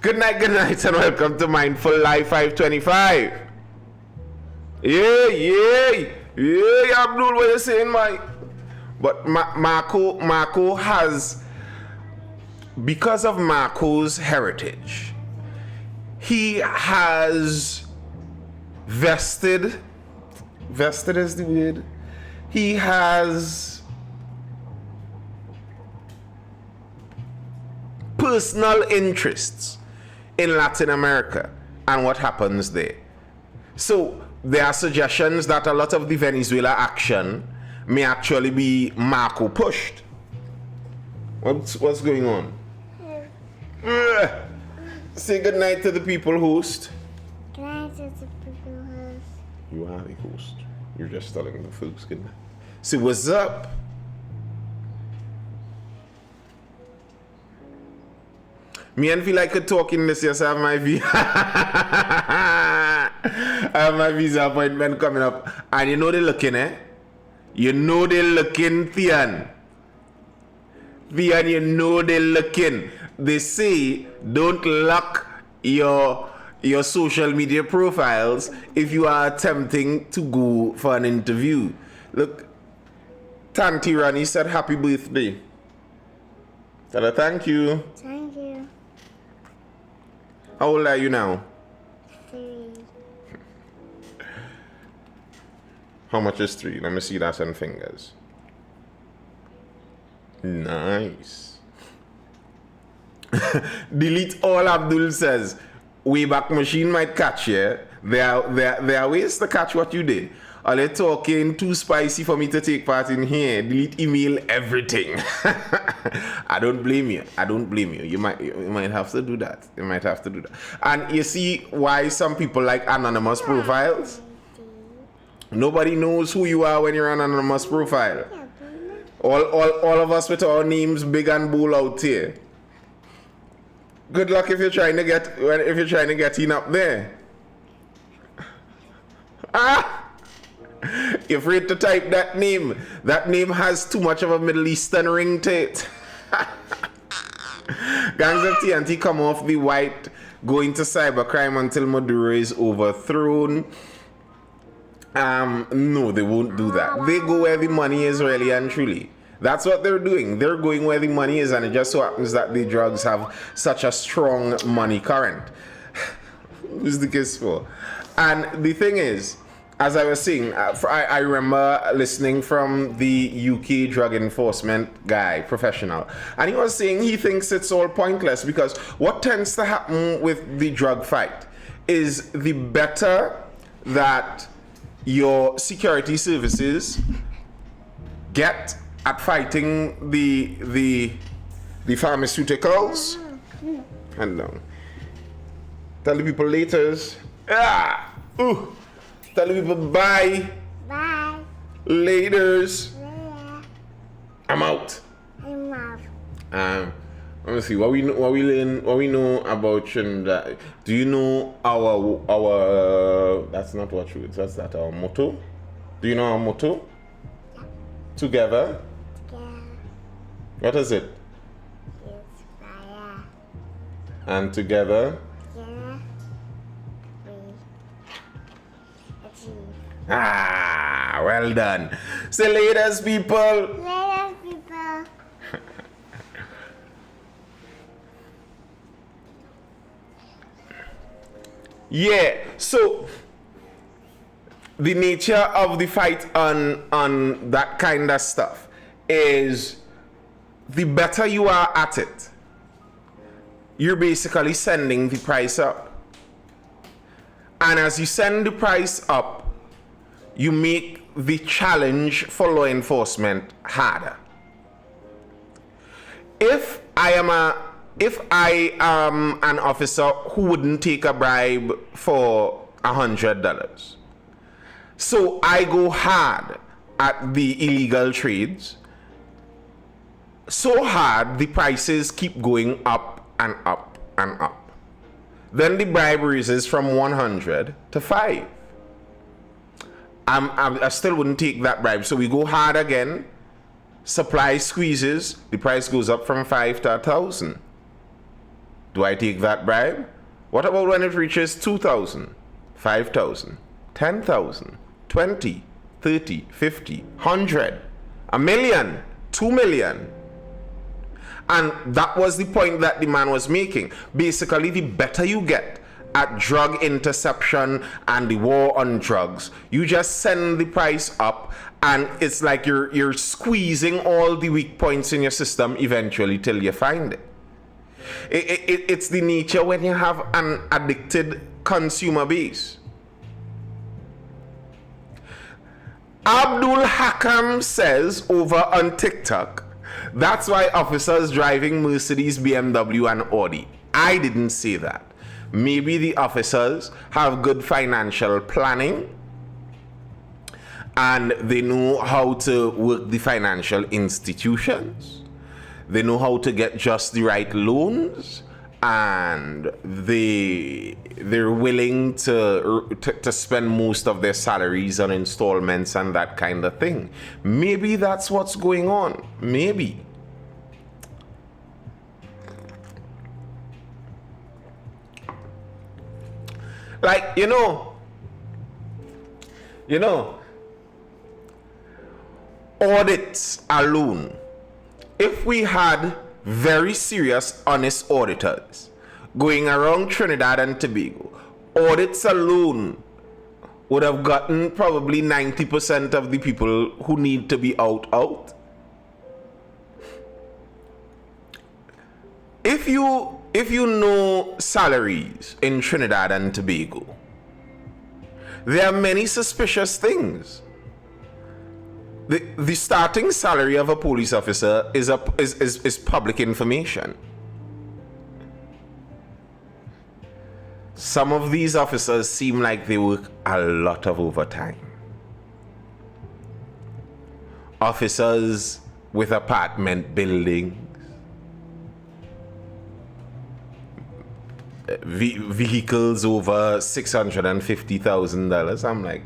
Good night, and welcome to Mindful Live 525. Yeah, Abdul, what you saying, Mike? But Marco has, because of Marco's heritage, he has vested is the word. He has personal interests in Latin America and what happens there. So there are suggestions that a lot of the Venezuela action may actually be Marco pushed. What's going on? Say good night to the people, host. Good night to the people, host. You are the host. You're just telling the folks good night. Say what's up. Me and feel like a talking this year, so I have my I have my visa appointment coming up. And you know they're looking, You know they're looking, Thean. Thean, you know they're looking. They say don't lock your social media profiles if you are attempting to go for an interview. Look, Tanti Rani said happy birthday. Tell her thank you. Thank you. How old are you now? 3. How much is 3? Let me see that on fingers. Nice. Delete all, Abdul says. Wayback Machine might catch you. There are ways to catch what you did. Are they talking too spicy for me to take part in here? Delete email, everything. I don't blame you. You might have to do that. And you see why some people like anonymous profiles? Nobody knows who you are when you're an anonymous profile. All of us with our names big and bold out here. Good luck if you're trying to get in up there. You're afraid to type that name. That name has too much of a Middle Eastern ring to it. Gangs of TNT come off the white, go into cybercrime until Maduro is overthrown. No, they won't do that. They go where the money is, really and truly. That's what they're doing. They're going where the money is, and it just so happens that the drugs have such a strong money current. Who's the case for? And the thing is, as I was saying, I remember listening from the UK drug enforcement guy, professional, and he was saying he thinks it's all pointless because what tends to happen with the drug fight is the better that your security services get at fighting the pharmaceuticals. And tell the people laters. Tell the people bye. Bye. Laters. Later. I'm out. I'm out. Let me see what we know about Trinidad. Do you know our that's not what we that's that our motto? Do you know our motto? Yeah. Together. Yeah. What is it? It's fire. And together. Yeah. We achieve. Well done. Say laters, people. Later, people. Yeah, so the nature of the fight on that kind of stuff is the better you are at it, you're basically sending the price up. And as you send the price up, you make the challenge for law enforcement harder. If I am an officer who wouldn't take a bribe for $100, so I go hard at the illegal trades, so hard the prices keep going up and up and up. Then the bribe raises from 100 to 5. I still wouldn't take that bribe, so we go hard again. Supply squeezes, the price goes up from 5 to 1,000. Do I take that bribe? What about when it reaches 2,000, 5,000, 10,000, 20, 30, 50, 100, a million, 2 million? And that was the point that the man was making. Basically, the better you get at drug interception and the war on drugs, you just send the price up, and it's like you're squeezing all the weak points in your system eventually till you find it. It's the nature when you have an addicted consumer base. Abdul Hakam says over on TikTok, that's why officers driving Mercedes, BMW, and Audi. I didn't say that. Maybe the officers have good financial planning and they know how to work the financial institutions. They know how to get just the right loans, and they're willing to spend most of their salaries on installments and that kind of thing. Maybe that's what's going on. Maybe. Like, you know, audits alone. If we had very serious, honest auditors going around Trinidad and Tobago, audits alone would have gotten probably 90% of the people who need to be out. If you know salaries in Trinidad and Tobago, there are many suspicious things. The starting salary of a police officer is public information. Some of these officers seem like they work a lot of overtime. Officers with apartment buildings, vehicles over $650,000. I'm like,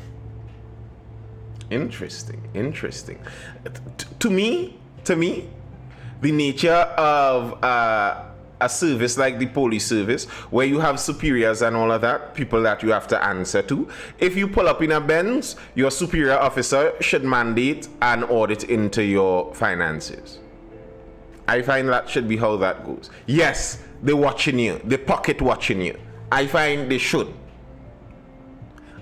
interesting. To me, the nature of a service like the police service, where you have superiors and all of that, people that you have to answer to. If you pull up in a Benz, your superior officer should mandate an audit into your finances. I find that should be how that goes. Yes, they're watching you, they're pocket watching you. I find they should.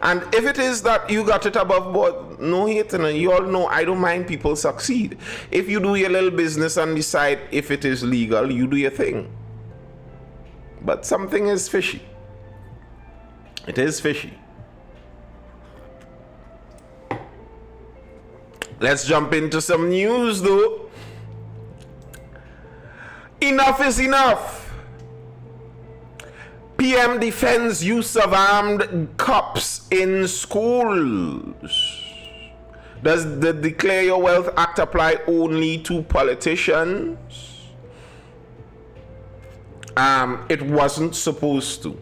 And if it is that you got it above board, no hate, and you all know I don't mind people succeed. If you do your little business and decide if it is legal, you do your thing. But something is fishy. It is fishy. Let's jump into some news though. Enough is enough. PM defends use of armed cops in schools. Does the Declare Your Wealth Act apply only to politicians? It wasn't supposed to.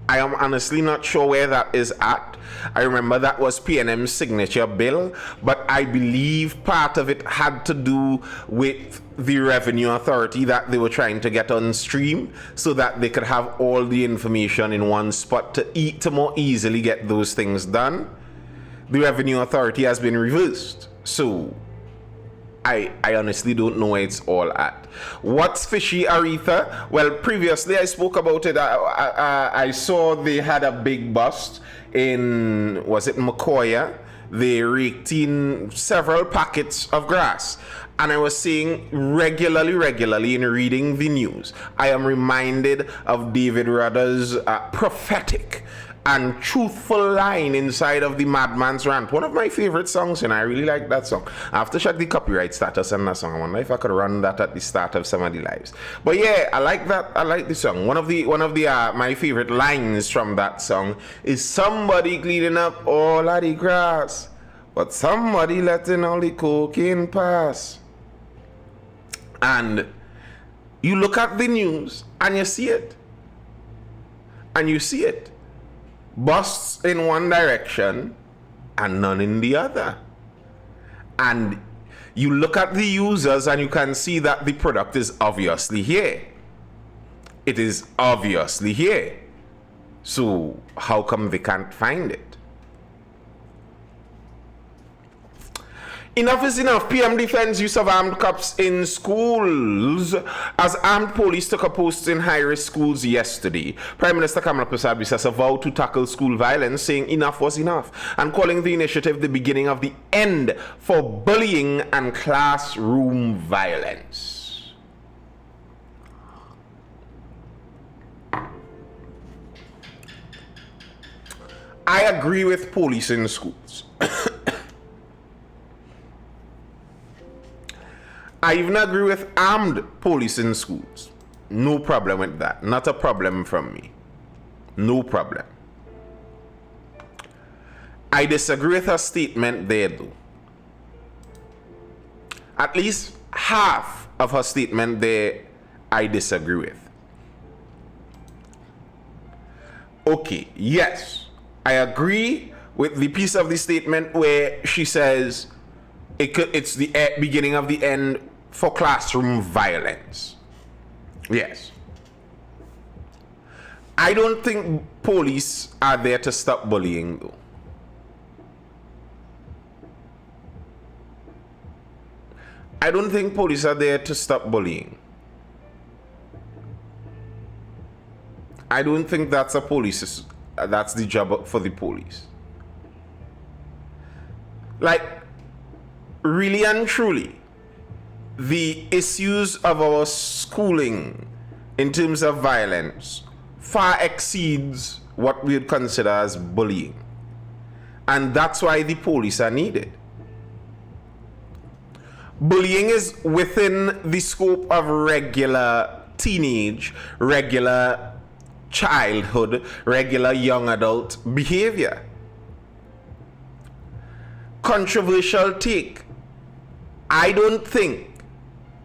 I am honestly not sure where that is at. I remember that was PNM's signature bill, but I believe part of it had to do with the Revenue Authority that they were trying to get on stream so that they could have all the information in one spot to more easily get those things done. The Revenue Authority has been reversed. So I honestly don't know where it's all at. What's fishy, Aretha? Well, previously I spoke about it. I saw they had a big bust in, was it Macoya? They raked in several packets of grass. And I was seeing regularly in reading the news, I am reminded of David Rudder's prophetic and truthful line inside of the Madman's Rant. One of my favorite songs, and I really like that song. I have to check the copyright status on that song. I wonder if I could run that at the start of some of the lives. But yeah, I like that. I like the song. One of the my favorite lines from that song is somebody cleaning up all of the grass, but somebody letting all the cocaine pass. And you look at the news and you see it. And you see it. Busts in one direction and none in the other. And you look at the users and you can see that the product is obviously here. It is obviously here. So how come they can't find it? Enough is enough. PM defends use of armed cops in schools as armed police took up posts in high-risk schools yesterday. Prime Minister Kamala Prasad vowed to tackle school violence, saying enough was enough, and calling the initiative the beginning of the end for bullying and classroom violence. I agree with police in schools. I even agree with armed police in schools. No problem with that. Not a problem from me. No problem. I disagree with her statement there though. At least half of her statement there I disagree with. Okay, yes. I agree with the piece of the statement where she says it's the beginning of the end for classroom violence. Yes. I don't think police are there to stop bullying though. I don't think police are there to stop bullying. I don't think that's that's the job for the police. Like, really and truly, the issues of our schooling in terms of violence far exceeds what we would consider as bullying. And that's why the police are needed. Bullying is within the scope of regular teenage, regular childhood, regular young adult behavior. Controversial take. I don't think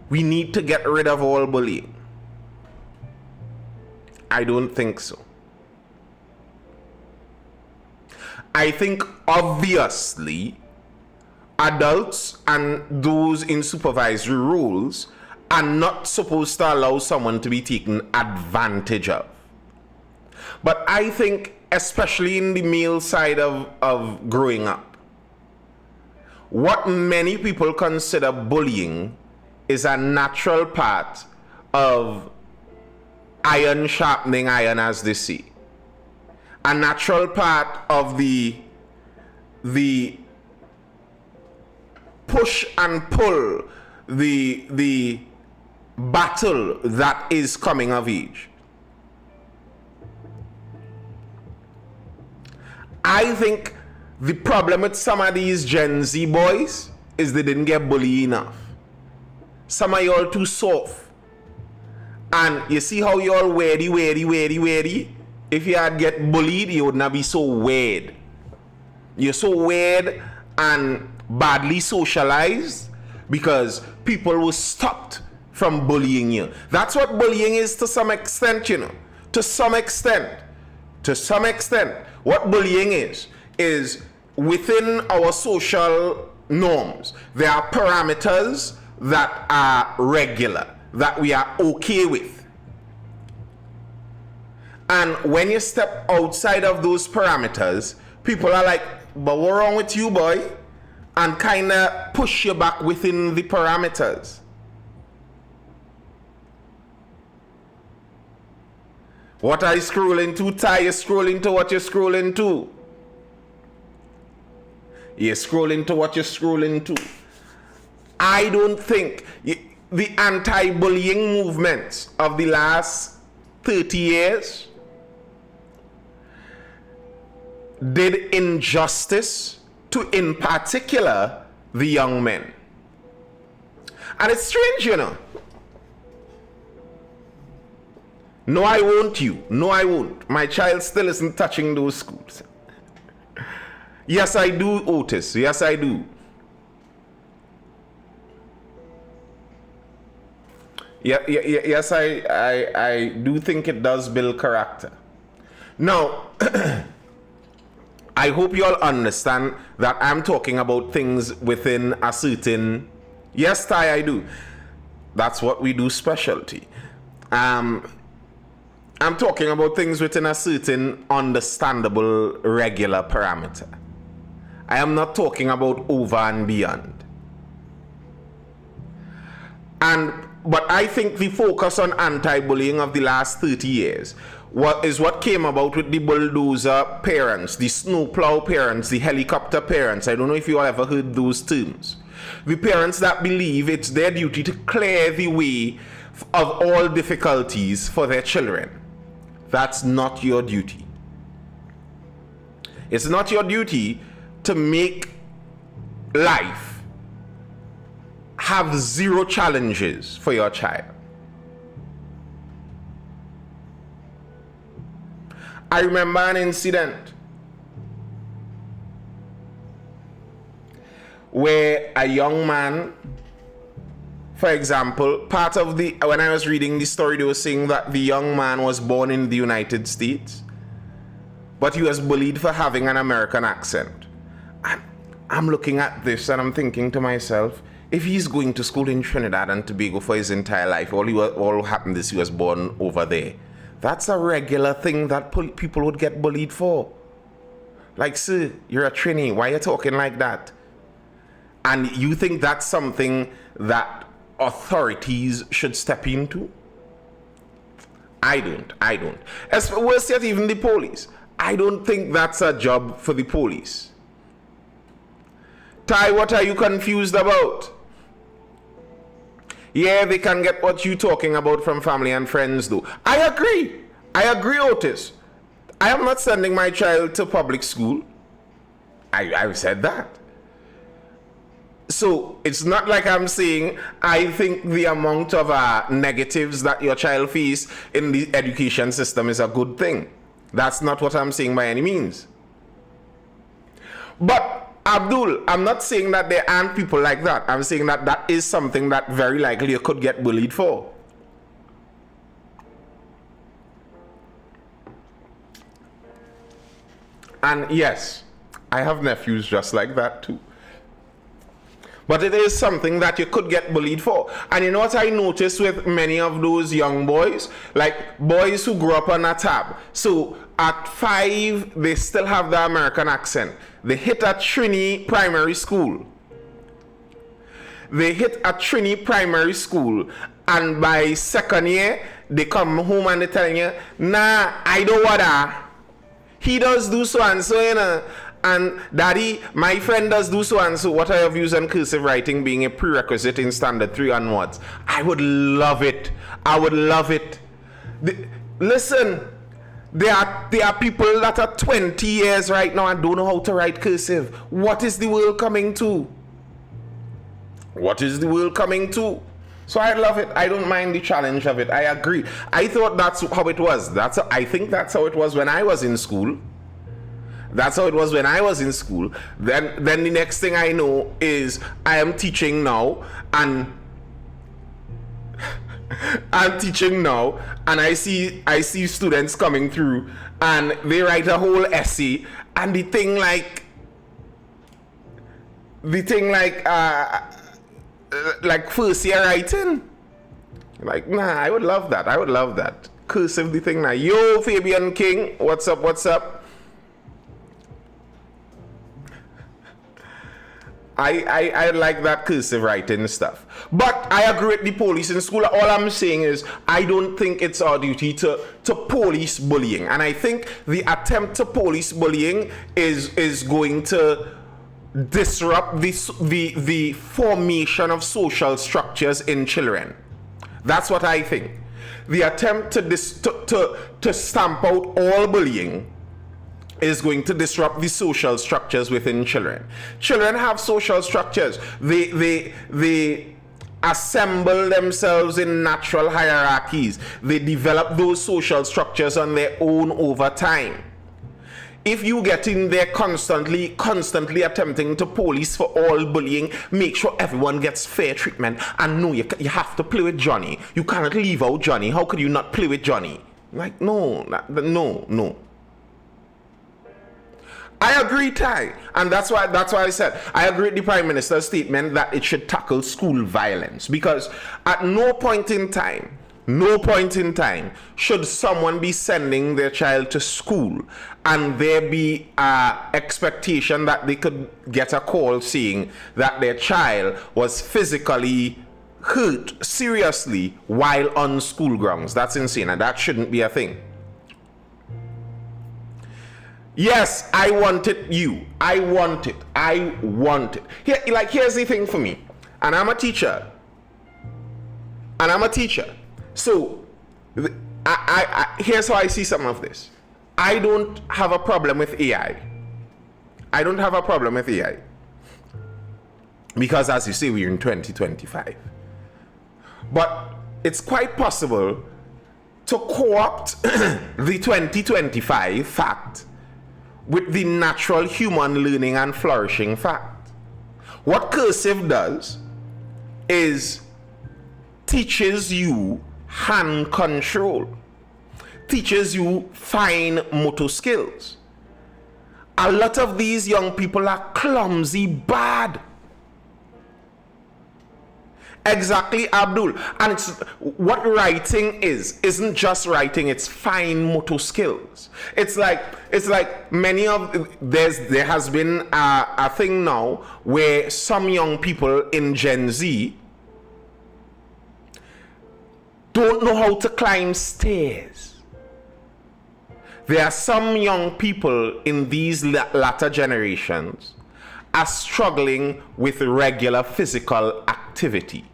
we need to get rid of all bullying. I don't think so. I think obviously adults and those in supervisory roles are not supposed to allow someone to be taken advantage of. But I think, especially in the male side of growing up, what many people consider bullying is a natural part of iron sharpening iron, as they say. A natural part of the push and pull, the battle that is coming of age. I think the problem with some of these Gen Z boys is they didn't get bullied enough. Some of y'all too soft. And you see how y'all wary. If you had get bullied, you would not be so weird. You're so weird and badly socialized because people were stopped from bullying you. That's what bullying is to some extent, you know. To some extent. What bullying is within our social norms. There are parameters that are regular, that we are okay with. And when you step outside of those parameters, people are like, but what's wrong with you, boy? And kind of push you back within the parameters. What are you scrolling to? Ty, you're scrolling to what you're scrolling to. You're scrolling to what you're scrolling to. I don't think the anti-bullying movements of the last 30 years did injustice to, in particular, the young men. And it's strange, you know. No, I won't you. No, I won't. My child still isn't touching those schools. Yes, I do, Otis. Yes, I do. Yes, I do think it does build character. Now, I hope you all understand that I'm talking about things within a certain... Yes, Ty, I do. That's what we do, specialty. I'm talking about things within a certain understandable regular parameter. I am not talking about over and beyond. But I think the focus on anti-bullying of the last 30 years is what came about with the bulldozer parents, the snowplow parents, the helicopter parents. I don't know if you all ever heard those terms. The parents that believe it's their duty to clear the way of all difficulties for their children. That's not your duty. It's not your duty to make life have zero challenges for your child. I remember an incident where a young man, for example, when I was reading the story, they were saying that the young man was born in the United States, but he was bullied for having an American accent. And I'm looking at this and I'm thinking to myself, if he's going to school in Trinidad and Tobago for his entire life, all happened is he was born over there. That's a regular thing that people would get bullied for. Like, sir, you're a Trini, why are you talking like that? And you think that's something that authorities should step into? I don't. As worse yet, even the police. I don't think that's a job for the police. Ty, what are you confused about? Yeah, they can get what you're talking about from family and friends, though. I agree, Otis. I am not sending my child to public school. I've said that. So it's not like I'm saying I think the amount of negatives that your child faces in the education system is a good thing. That's not what I'm saying by any means. But Abdul, I'm not saying that there aren't people like that. I'm saying that that is something that very likely you could get bullied for. And yes, I have nephews just like that too. But it is something that you could get bullied for. And you know what I noticed with many of those young boys? Like boys who grew up on a tab. So at 5, they still have the American accent. They hit a Trini primary school. And by second year, they come home and they're telling you, nah, I don't want that. He does do so and so, you know. And daddy, my friend does do so and so. What are your views on cursive writing being a prerequisite in standard 3 onwards? I would love it. Listen, there are people that are 20 years right now and don't know how to write cursive. What is the world coming to? So I love it. I don't mind the challenge of it. I agree. I thought that's how it was. I think that's how it was when I was in school. Then the next thing I know is I am teaching now, and I see students coming through and they write a whole essay, and the thing like first year writing. Like, nah, I would love that. Cursive the thing now. Yo, Fabian King, what's up? I like that cursive writing stuff. But I agree with the police in school. All I'm saying is I don't think it's our duty to police bullying. And I think the attempt to police bullying is going to disrupt the formation of social structures in children. That's what I think. The attempt to stamp out all bullying is going to disrupt the social structures within children. Children have social structures. They assemble themselves in natural hierarchies. They develop those social structures on their own over time. If you get in there constantly attempting to police for all bullying, make sure everyone gets fair treatment, and no, you have to play with Johnny. You cannot leave out Johnny. How could you not play with Johnny? Like, no. I agree, Ty, and that's why I said I agree with the Prime Minister's statement that it should tackle school violence, because at no point in time no point in time should someone be sending their child to school and there be an expectation that they could get a call saying that their child was physically hurt seriously while on school grounds. That's insane, and that shouldn't be a thing. Yes, I want it, you. I want it. I want it. Here's the thing for me. And I'm a teacher. So, here's how I see some of this. I don't have a problem with AI. Because as you say, we're in 2025. But it's quite possible to co-opt the 2025 fact with the natural human learning and flourishing fact. What cursive does is teaches you hand control, teaches you fine motor skills. A lot of these young people are clumsy bad. Exactly, Abdul. And it's what writing isn't just writing, it's fine motor skills. It's like many of there has been a thing now where some young people in Gen Z don't know how to climb stairs. There are some young people in these latter generations are struggling with regular physical activity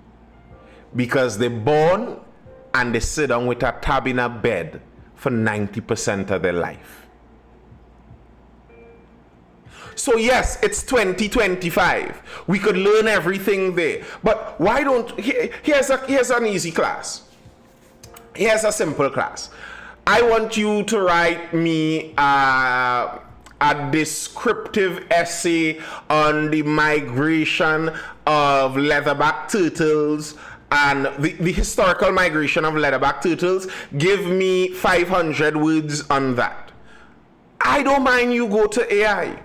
because they're born and they sit down with a tab in a bed for 90% of their life. So yes, it's 2025. We could learn everything there. But why don't, here's an easy class. Here's a simple class. I want you to write me a descriptive essay on the migration of leatherback turtles and the historical migration of leatherback turtles. Give me 500 words on that. I don't mind you go to AI.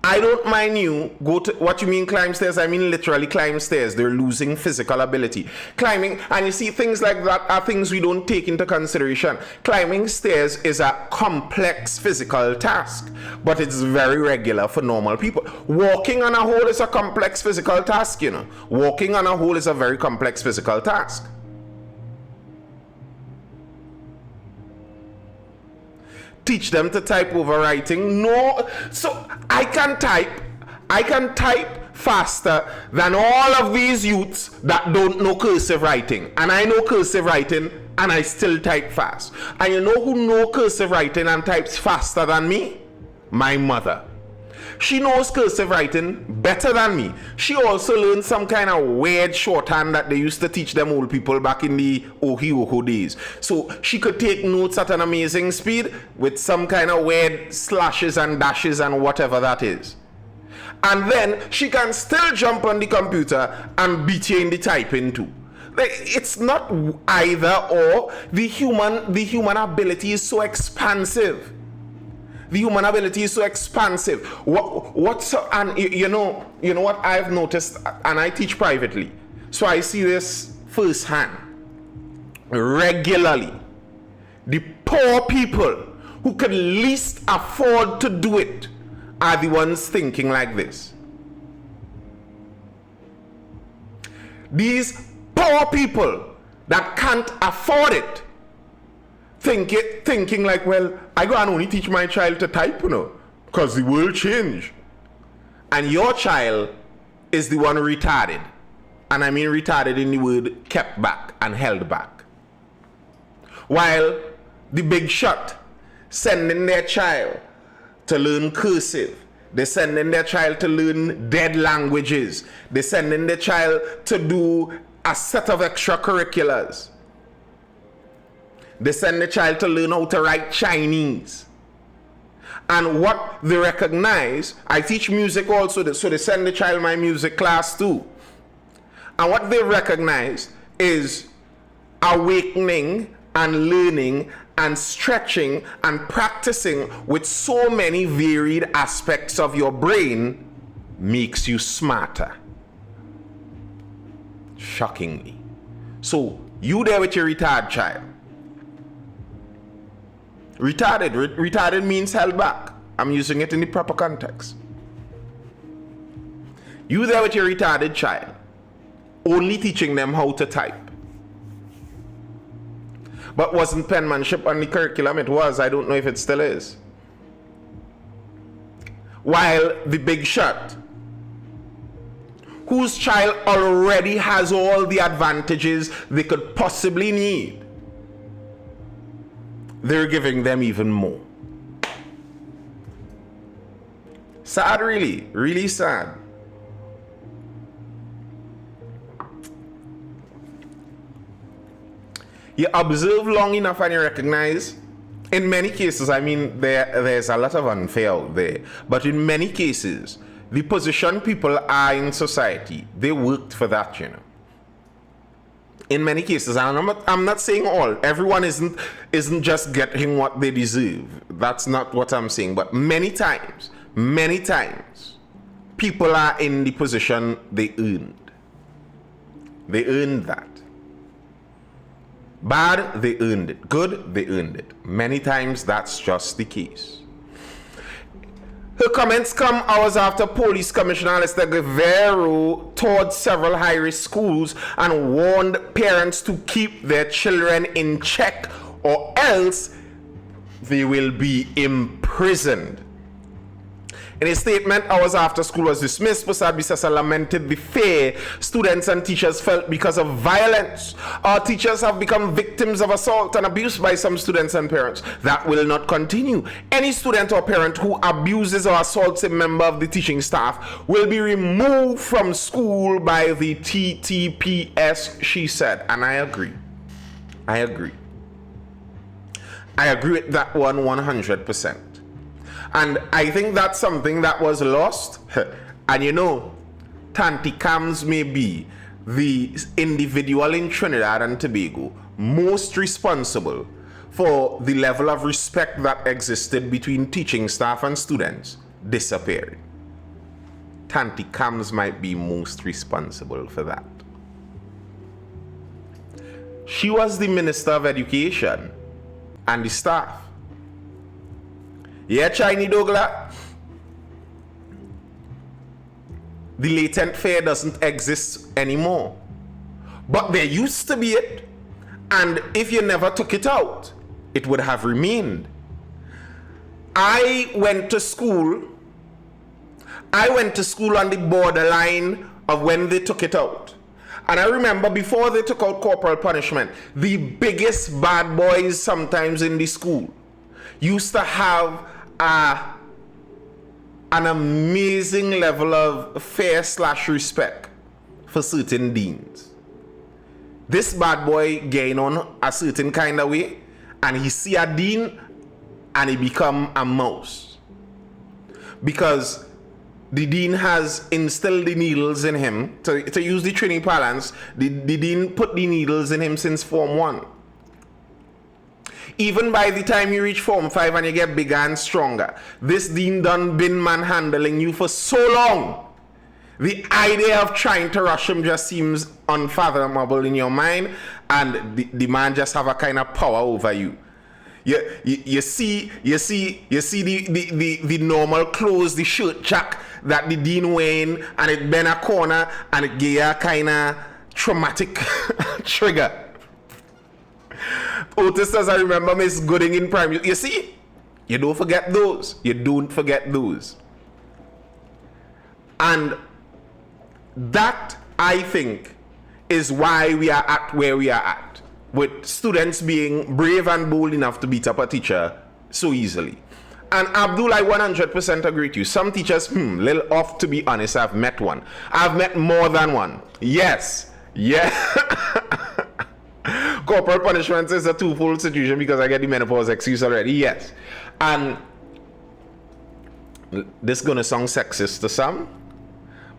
I don't mind you go to, what you mean climb stairs? I mean literally climb stairs. They're losing physical ability. Climbing, and you see things like that are things we don't take into consideration. Climbing stairs is a complex physical task, but it's very regular for normal people. Walking on a hole is a complex physical task, you know. Walking on a hole is a very complex physical task. Teach them to type over writing. No, so I can type faster than all of these youths that don't know cursive writing. And I know cursive writing and I still type fast. And you know who know cursive writing and types faster than me? My mother. She knows cursive writing better than me. She also learned some kind of weird shorthand that they used to teach them old people back in the Ohi days. So she could take notes at an amazing speed with some kind of weird slashes and dashes and whatever that is. And then she can still jump on the computer and beat you in the typing too. It's not either or. The human ability is so expansive. The human ability is so expansive. And you know what I've noticed, and I teach privately, so I see this firsthand regularly. The poor people who can least afford to do it are the ones thinking like this. These poor people that can't afford it thinking like, well, I go and only teach my child to type, you know, because the world change. And your child is the one retarded. And I mean retarded in the word kept back and held back. While the big shot sending their child to learn cursive, they're sending their child to learn dead languages, they're sending their child to do a set of extracurriculars. They send the child to learn how to write Chinese. And what they recognize, I teach music also, so they send the child my music class too. And what they recognize is awakening and learning and stretching and practicing with so many varied aspects of your brain makes you smarter. Shockingly. So, you there with your retarded child. Retarded means held back. I'm using it in the proper context. You there with your retarded child, only teaching them how to type. But wasn't penmanship on the curriculum? It was. I don't know if it still is. While the big shot, whose child already has all the advantages they could possibly need, they're giving them even more. Sad, really. Really sad. You observe long enough and you recognize, in many cases, I mean, there's a lot of unfair out there, but in many cases, the position people are in society, they worked for that, you know. In many cases, and I'm not saying all. Everyone isn't just getting what they deserve. That's not what I'm saying. But many times, people are in the position they earned. They earned that. Bad, they earned it. Good, they earned it. Many times, that's just the case. Her comments come hours after Police Commissioner Alistair Guevara toured several high-risk schools and warned parents to keep their children in check or else they will be imprisoned. In a statement hours after school was dismissed, Posad Bisasa lamented the fear students and teachers felt because of violence. Our teachers have become victims of assault and abuse by some students and parents. That will not continue. Any student or parent who abuses or assaults a member of the teaching staff will be removed from school by the TTPS, she said. And I agree. I agree with that one 100%. And I think that's something that was lost. And you know, Tanti Cams may be the individual in Trinidad and Tobago most responsible for the level of respect that existed between teaching staff and students disappearing. Tanti Cams might be most responsible for that. She was the Minister of Education and the staff. Yeah, Chinese Douglas. The latent fear doesn't exist anymore. But there used to be it. And if you never took it out, it would have remained. I went to school on the borderline of when they took it out. And I remember before they took out corporal punishment, the biggest bad boys sometimes in the school used to have an amazing level of fear/respect for certain deans. This bad boy gain on a certain kind of way, and he see a dean and he become a mouse. Because the dean has instilled the needles in him. To use the training parlance, the dean put the needles in him since Form 1. Even by the time you reach Form 5 and you get bigger and stronger, this dean done been manhandling you for so long. The idea of trying to rush him just seems unfathomable in your mind, and the man just have a kind of power over you. You see the normal clothes, the shirt jack that the dean wearing, and it bend a corner and it give a kind of traumatic trigger. Otis says, I remember Miss Gooding in primary. You see, you don't forget those. You don't forget those. And that, I think, is why we are at where we are at, with students being brave and bold enough to beat up a teacher so easily. And Abdul, I 100% agree with you. Some teachers, little off, to be honest. I've met one. I've met more than one. Yes. Yeah. Corporal punishment is a twofold situation because I get the menopause excuse already. Yes. And this is going to sound sexist to some,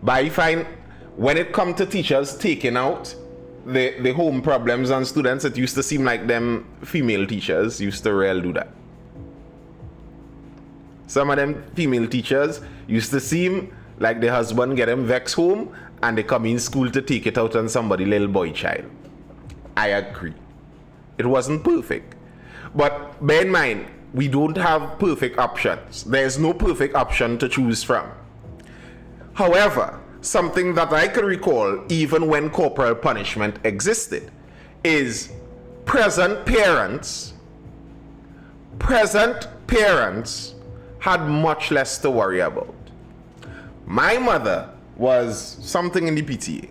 but I find when it comes to teachers taking out the home problems on students, it used to seem like them female teachers used to really do that. Some of them female teachers used to seem like the husband get them vexed home and they come in school to take it out on somebody, little boy child. I agree. It wasn't perfect. But bear in mind, we don't have perfect options. There's no perfect option to choose from. However, something that I can recall, even when corporal punishment existed, is present parents had much less to worry about. My mother was something in the PTA.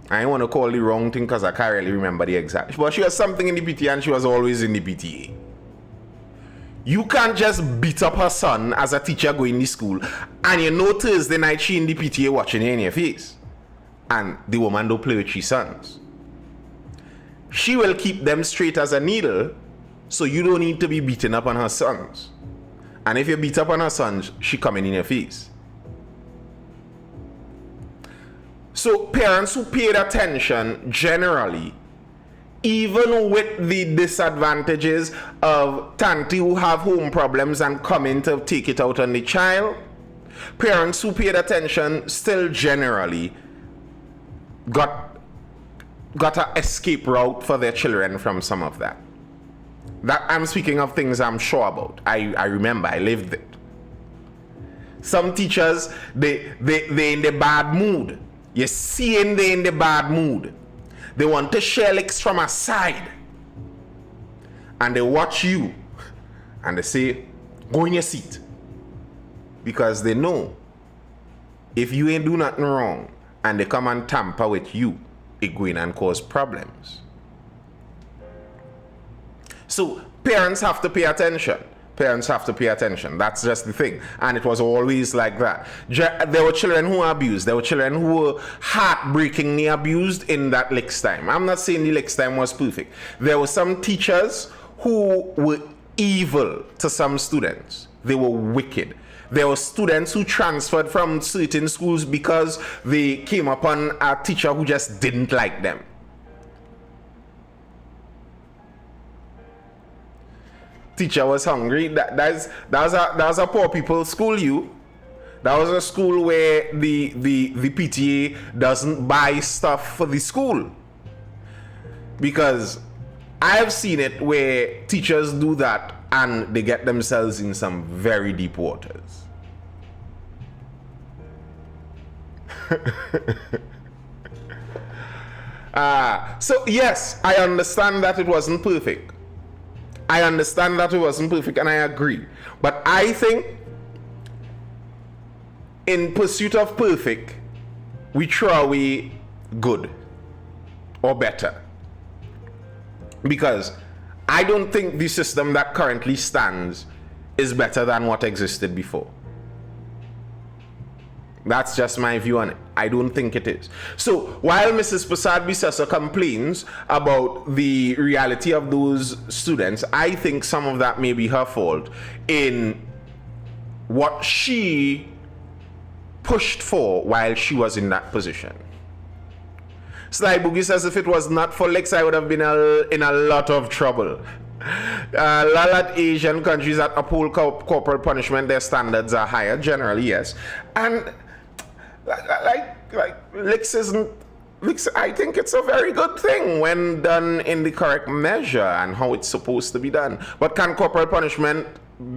I don't want to call the wrong thing because I can't really remember the exact, but she was something in the PTA and she was always in the PTA. You can't just beat up her son as a teacher going to school and you know Thursday night she in the PTA watching you in your face. And the woman don't play with her sons. She will keep them straight as a needle, so you don't need to be beating up on her sons. And if you beat up on her sons, she coming in your face. So parents who paid attention generally, even with the disadvantages of Tanti who have home problems and coming to take it out on the child, parents who paid attention still generally got an escape route for their children from some of that. That I'm speaking of things I'm sure about. I remember, I lived it. Some teachers, they in the bad mood. You see they in the bad mood. They want to share licks from a side. And they watch you. And they say, go in your seat. Because they know if you ain't do nothing wrong and they come and tamper with you, it go in and cause problems. So parents have to pay attention. Parents have to pay attention. That's just the thing. And it was always like that. There were children who were abused. There were children who were heartbreakingly abused in that licks time. I'm not saying the licks time was perfect. There were some teachers who were evil to some students. They were wicked. There were students who transferred from certain schools because they came upon a teacher who just didn't like them. Teacher was hungry. That was a poor people's school. That was a school where the PTA doesn't buy stuff for the school. Because I've seen it where teachers do that and they get themselves in some very deep waters. So yes, I understand that it wasn't perfect. I understand that it wasn't perfect and I agree. But I think in pursuit of perfect, we throw away good or better. Because I don't think the system that currently stands is better than what existed before. That's just my view on it. I don't think it is. So while Mrs. Prasad Bisasa complains about the reality of those students, I think some of that may be her fault in what she pushed for while she was in that position. Sly Boogie says if it was not for Lex, I would have been in a lot of trouble. Lalat Asian countries that uphold corporal punishment, their standards are higher, generally, yes. And like Lex isn't. I think it's a very good thing when done in the correct measure and how it's supposed to be done. But can corporal punishment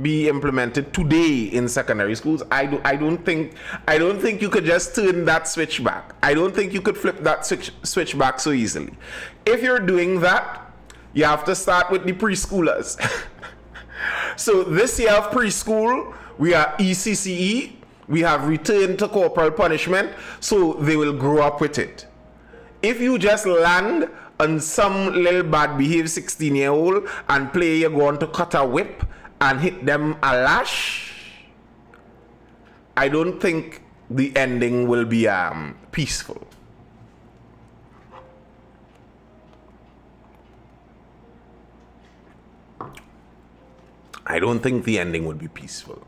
be implemented today in secondary schools? I don't think you could just turn that switch back. I don't think you could flip that switch back so easily. If you're doing that, you have to start with the preschoolers. So this year of preschool, we are ECCE. We have returned to corporal punishment, so they will grow up with it. If you just land on some little bad behaved 16-year-old and play you're going to cut a whip and hit them a lash, I don't think the ending will be peaceful. I don't think the ending would be peaceful.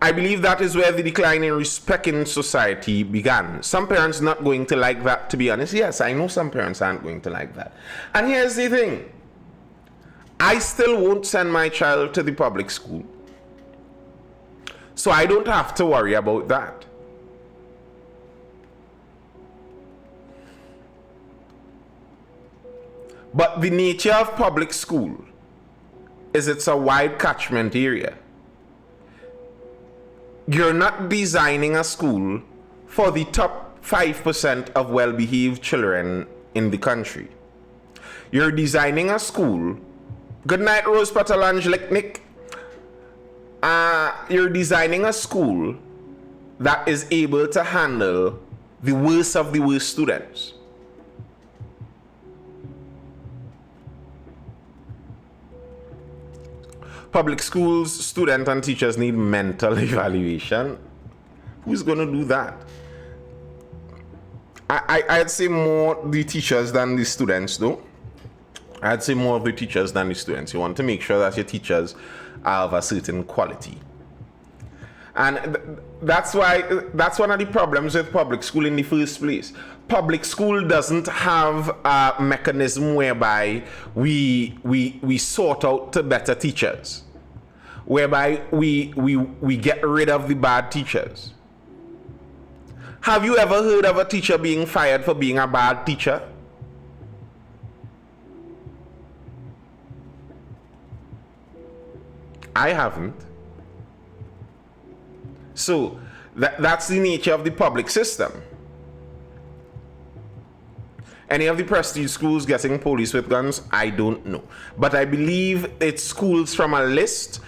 I believe that is where the decline in respect in society began. Some parents not going to like that, to be honest. Yes, I know some parents aren't going to like that. And here's the thing. I still won't send my child to the public school. So I don't have to worry about that. But the nature of public school is it's a wide catchment area. You're not designing a school for the top 5% of well-behaved children in the country. You're designing a school. Good night, Rose Patalange Nick. You're designing a school that is able to handle the worst of the worst students. Public schools, students and teachers need mental evaluation. Who's going to do that? I'd say more the teachers than the students, though. I'd say more of the teachers than the students. You want to make sure that your teachers are of a certain quality. And that's one of the problems with public school in the first place. Public school doesn't have a mechanism whereby we sort out the better teachers, whereby we get rid of the bad teachers. Have you ever heard of a teacher being fired for being a bad teacher? I haven't. So that's the nature of the public system. Any of the prestige schools getting police with guns? I don't know. But I believe it's schools from a list.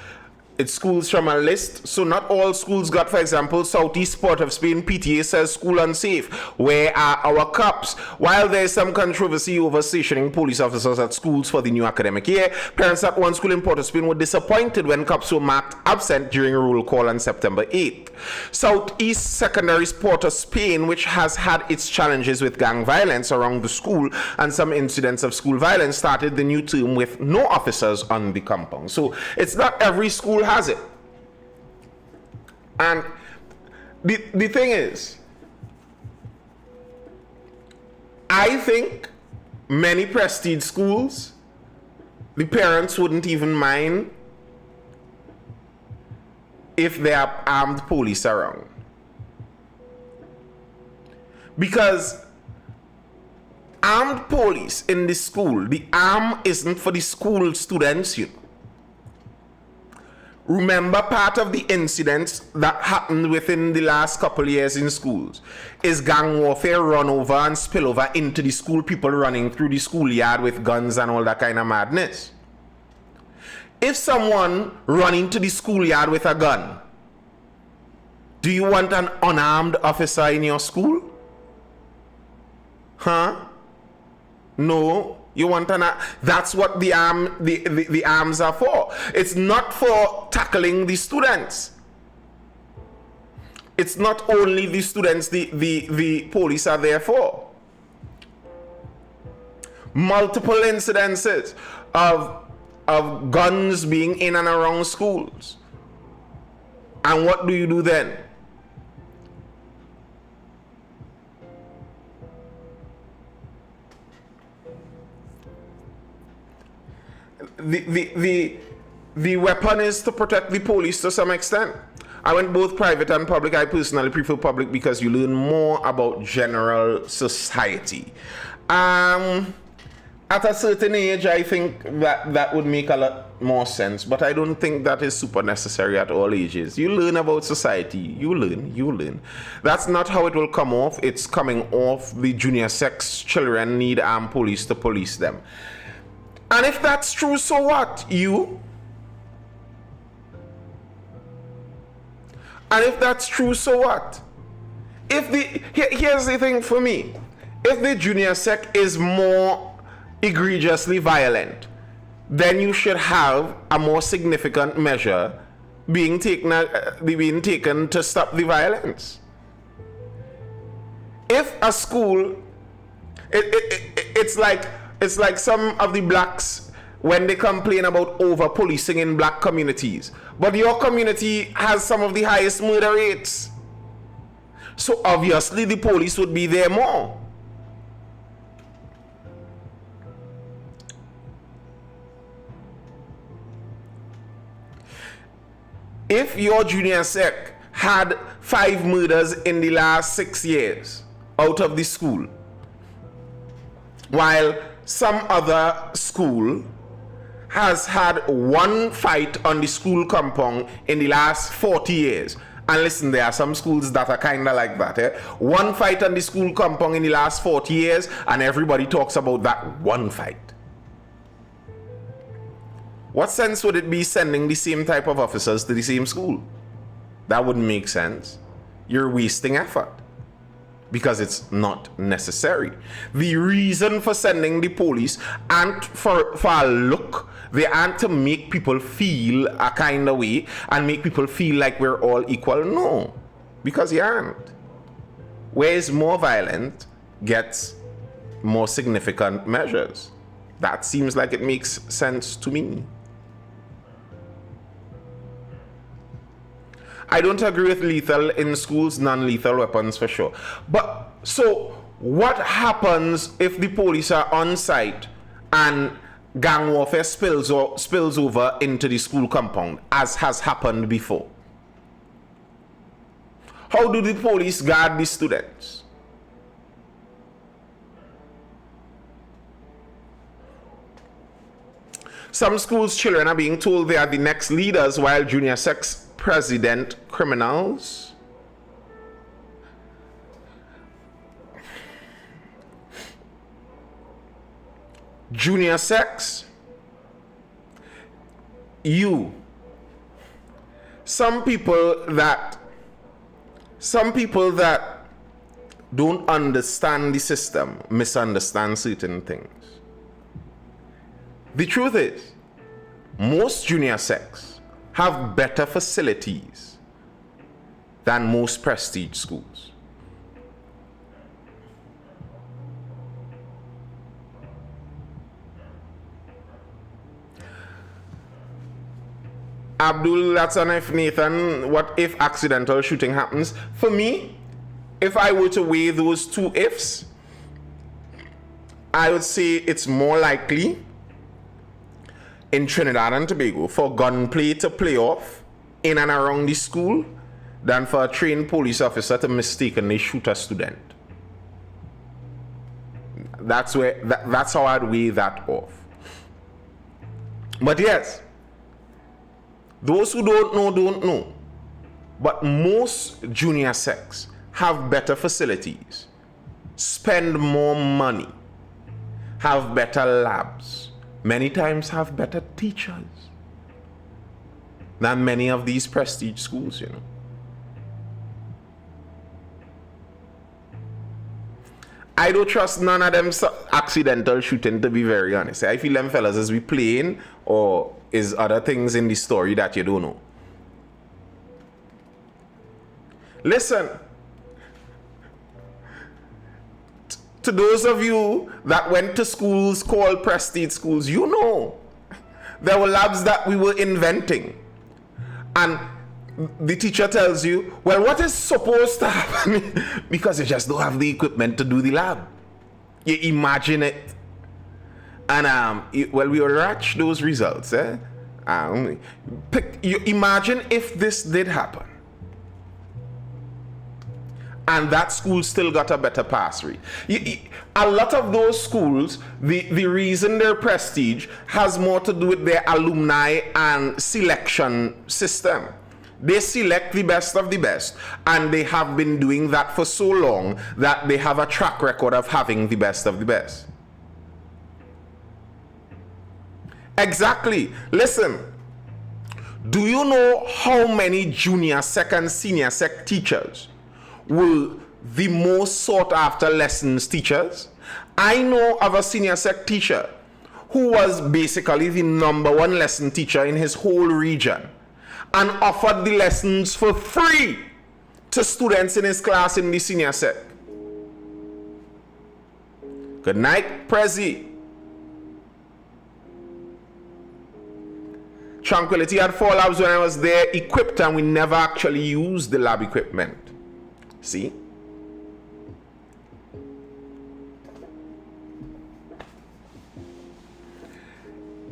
So not all schools got, for example, Southeast Port of Spain, PTA says school unsafe. Where are our cops? While there is some controversy over stationing police officers at schools for the new academic year, parents at one school in Port of Spain were disappointed when cops were marked absent during a roll call on September 8th. Southeast Secondary Port of Spain, which has had its challenges with gang violence around the school and some incidents of school violence, started the new term with no officers on the compound. So it's not every school has it. And the thing is, I think many prestige schools, the parents wouldn't even mind if there are armed police around. Because armed police in the school, the arm isn't for the school students, you know. Remember, part of the incidents that happened within the last couple years in schools is gang warfare run over and spill over into the school, people running through the schoolyard with guns and all that kind of madness. If someone run into the schoolyard with a gun, do you want an unarmed officer in your school? Huh? No. You want that's what the arms are for. It's not for tackling the students. It's not only the students the police are there for. Multiple incidences of guns being in and around schools. And what do you do then? The weapon is to protect the police to some extent. I went both private and public. I personally prefer public because you learn more about general society. At a certain age, I think that would make a lot more sense, but I don't think that is super necessary at all ages. You learn about society. You learn. That's not how it will come off. It's coming off the junior sex children need armed police to police them. And if that's true, so what? And if that's true, so what? Here's the thing for me. If the junior sec is more egregiously violent, then you should have a more significant measure being taken to stop the violence. If a school, it's like some of the blacks when they complain about over-policing in black communities. But your community has some of the highest murder rates. So obviously the police would be there more. if your junior sec had 5 murders in the last 6 years out of the school, while some other school has had 1 fight on the school compound in the last 40 years. And listen, there are some schools that are kind of like that. 1 fight on the school compound in the last 40 years, and everybody talks about that 1 fight. What sense would it be sending the same type of officers to the same school? That wouldn't make sense. You're wasting effort because it's not necessary. The reason for sending the police aren't for a look. They aren't to make people feel a kind of way and make people feel like we're all equal. No, because you aren't. Where is more violent gets more significant measures. That seems like it makes sense to me. I don't agree with lethal in schools, non-lethal weapons for sure. But so what happens if the police are on site and gang warfare spills over into the school compound, as has happened before? How do the police guard the students? Some schools' children are being told they are the next leaders, while junior sex president criminals. Junior sex, some people that don't understand the system misunderstand certain things. The truth is, most junior sex have better facilities than most prestige schools. Abdul, that's an if. Nathan, what if accidental shooting happens? For me, if I were to weigh those 2 ifs, I would say it's more likely in Trinidad and Tobago for gunplay to play off in and around the school than for a trained police officer to mistakenly shoot a student. That's how I'd weigh that off. But yes, those who don't know. But most junior secs have better facilities, spend more money, have better labs, many times have better teachers than many of these prestige schools, you know. I don't trust none of them accidental shooting, to be very honest. I feel them fellas is we playing, or is other things in the story that you don't know. Listen, to those of you that went to schools called prestige schools, you know there were labs that we were inventing. And the teacher tells you, well, what is supposed to happen? Because you just don't have the equipment to do the lab. You imagine it. And, well, we will watch those results. You imagine if this did happen. And that school still got a better pass rate. A lot of those schools, the reason they're prestige has more to do with their alumni and selection system. They select the best of the best, and they have been doing that for so long that they have a track record of having the best of the best. Exactly. Listen, do you know how many junior sec and senior sec teachers were the most sought after lessons teachers? I know of a senior sec teacher who was basically the #1 lesson teacher in his whole region and offered the lessons for free to students in his class in the senior sec. Good night, Prezi. Tranquility had 4 labs when I was there, equipped, and we never actually used the lab equipment. See?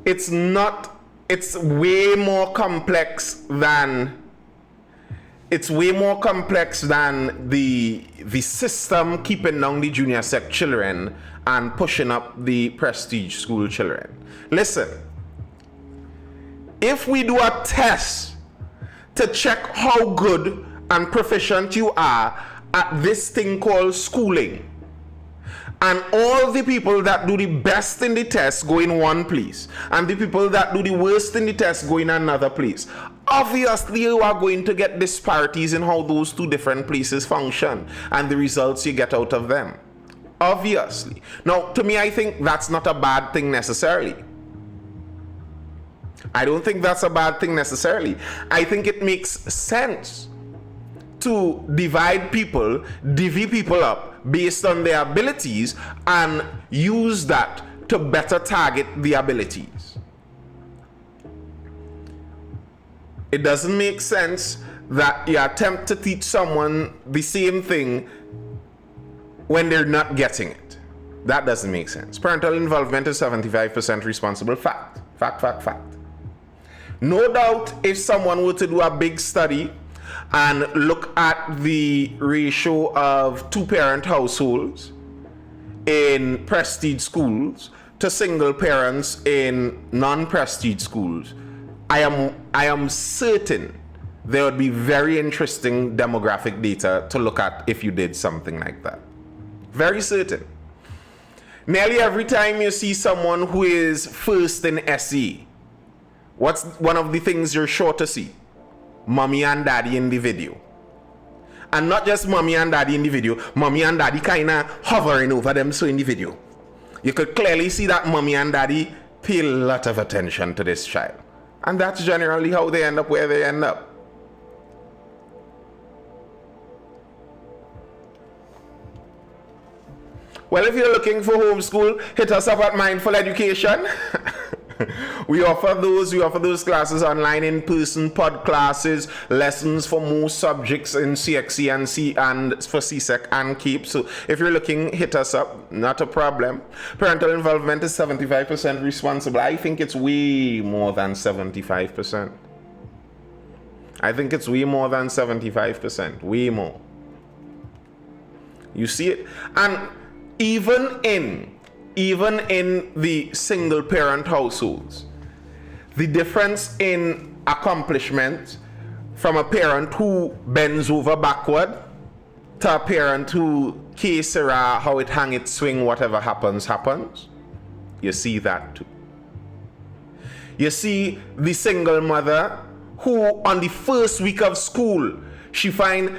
It's way more complex than it's way more complex than the system keeping down the junior sec children and pushing up the prestige school children. Listen, if we do a test to check how good and proficient you are at this thing called schooling, and all the people that do the best in the test go in one place, and the people that do the worst in the test go in another place, obviously you are going to get disparities in how those two different places function and the results you get out of them. Obviously. Now, to me, I think that's not a bad thing necessarily. I don't think that's a bad thing necessarily. I think it makes sense to divide people, divvy people up based on their abilities and use that to better target the abilities. It doesn't make sense that you attempt to teach someone the same thing when they're not getting it. That doesn't make sense. Parental involvement is 75% responsible. Fact. No doubt if someone were to do a big study and look at the ratio of two-parent households in prestige schools to single parents in non-prestige schools, I am certain there would be very interesting demographic data to look at if you did something like that. Very certain. Nearly every time you see someone who is first in SE, what's one of the things you're sure to see? Mommy and daddy in the video. And not just mommy and daddy in the video, mommy and daddy kind of hovering over them so in the video. You could clearly see that mommy and daddy pay a lot of attention to this child. And that's generally how they end up where they end up. Well, if you're looking for homeschool, hit us up at Mindful Education. We offer those classes online, in person, pod classes, lessons for most subjects in CXC and C and for CSEC and CAPE. So if you're looking, hit us up, not a problem. Parental involvement is 75% responsible. I think it's way more than 75%. I think it's way more than 75%. Way more. You see it? And even in the single parent households, the difference in accomplishment from a parent who bends over backward to a parent who que sera, how it hang it swing, whatever happens, you see that too. You see the single mother who on the first week of school, she find,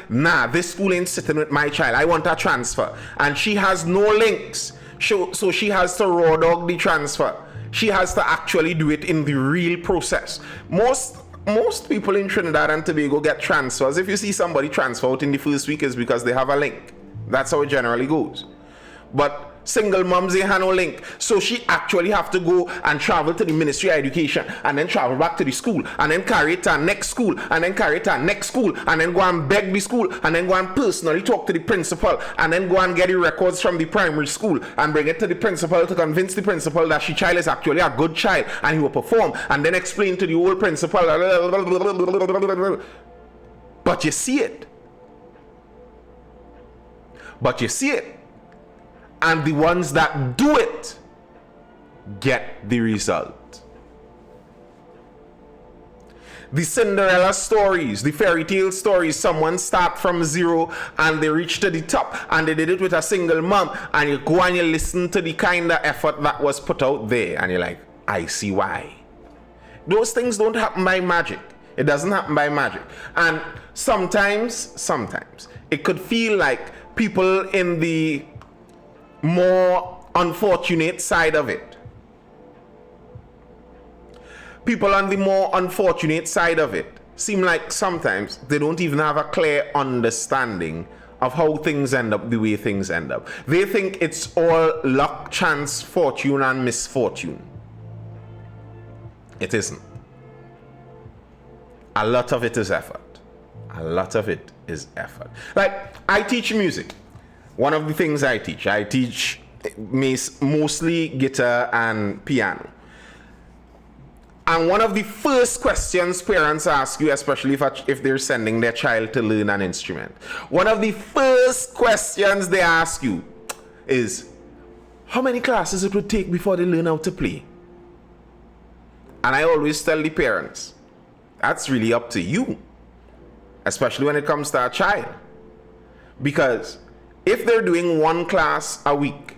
this school ain't sitting with my child, I want a transfer, and she has no links. So she has to raw dog the transfer. She has to actually do it in the real process. Most people in Trinidad and Tobago get transfers. If you see somebody transfer out in the first week, is because they have a link. That's how it generally goes. But single moms, they have no link. So she actually have to go and travel to the Ministry of Education and then travel back to the school and then carry it to next school and then carry it to next school and then go and beg the school and then go and personally talk to the principal and then go and get the records from the primary school and bring it to the principal to convince the principal that she child is actually a good child and he will perform, and then explain to the old principal. But you see it. And the ones that do it get the result. The Cinderella stories, the fairy tale stories, someone start from zero and they reach to the top, and they did it with a single mom, and you go and you listen to the kind of effort that was put out there, and you're like, I see why. Those things don't happen by magic. It doesn't happen by magic. And sometimes it could feel like people in the more unfortunate side of it. People on the more unfortunate side of it seem like sometimes they don't even have a clear understanding of how things end up the way things end up. They think it's all luck, chance, fortune, and misfortune. It isn't. A lot of it is effort. Like, I teach music. One of the things I teach mostly guitar and piano. And one of the first questions parents ask you, especially if they're sending their child to learn an instrument, one of the first questions they ask you is, how many classes it would take before they learn how to play? And I always tell the parents, that's really up to you, especially when it comes to a child. Because if they're doing one class a week,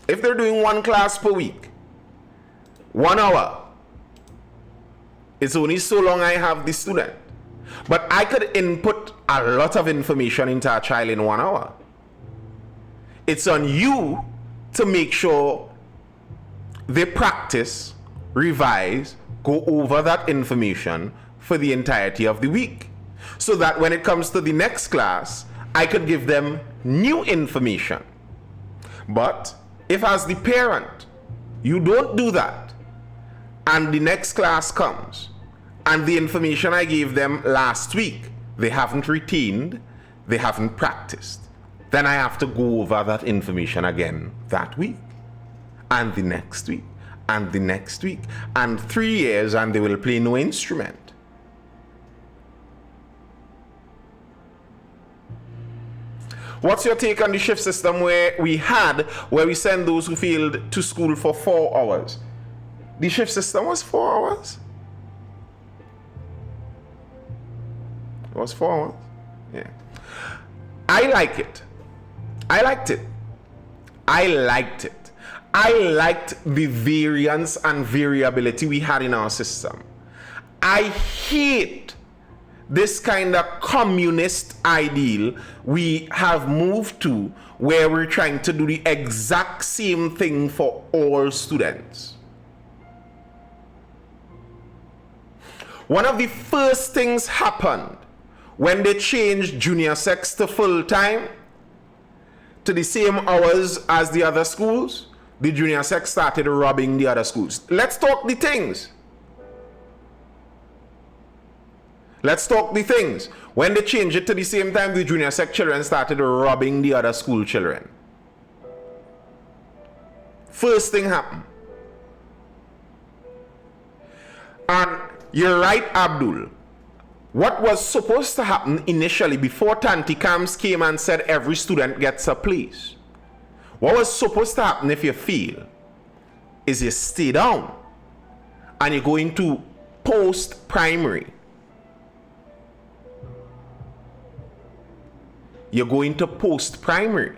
if they're doing one class per week, 1 hour, it's only so long I have the student. But I could input a lot of information into a child in 1 hour. It's on you to make sure they practice, revise, go over that information for the entirety of the week. So that when it comes to the next class, I could give them new information. But if as the parent, you don't do that, and the next class comes, and the information I gave them last week, they haven't retained, they haven't practiced, then I have to go over that information again that week, and the next week, and the next week, and 3 years, and they will play no instrument. What's your take on the shift system where we send those who failed to school for 4 hours? The shift system was 4 hours? It was 4 hours? Yeah. I like it. I liked it. I liked it. I liked the variance and variability we had in our system. I hate this kind of communist ideal we have moved to, where we're trying to do the exact same thing for all students. One of the first things happened when they changed junior sex to full time, to the same hours as the other schools. The junior sex started robbing the other schools. Let's talk the things. Let's talk the things. When they changed it to the same time, the junior sec children started robbing the other school children. First thing happened. And you're right, Abdul. What was supposed to happen initially, before Tanti Camps came and said every student gets a place, what was supposed to happen if you fail is you stay down and you go into post-primary. You're going to post-primary.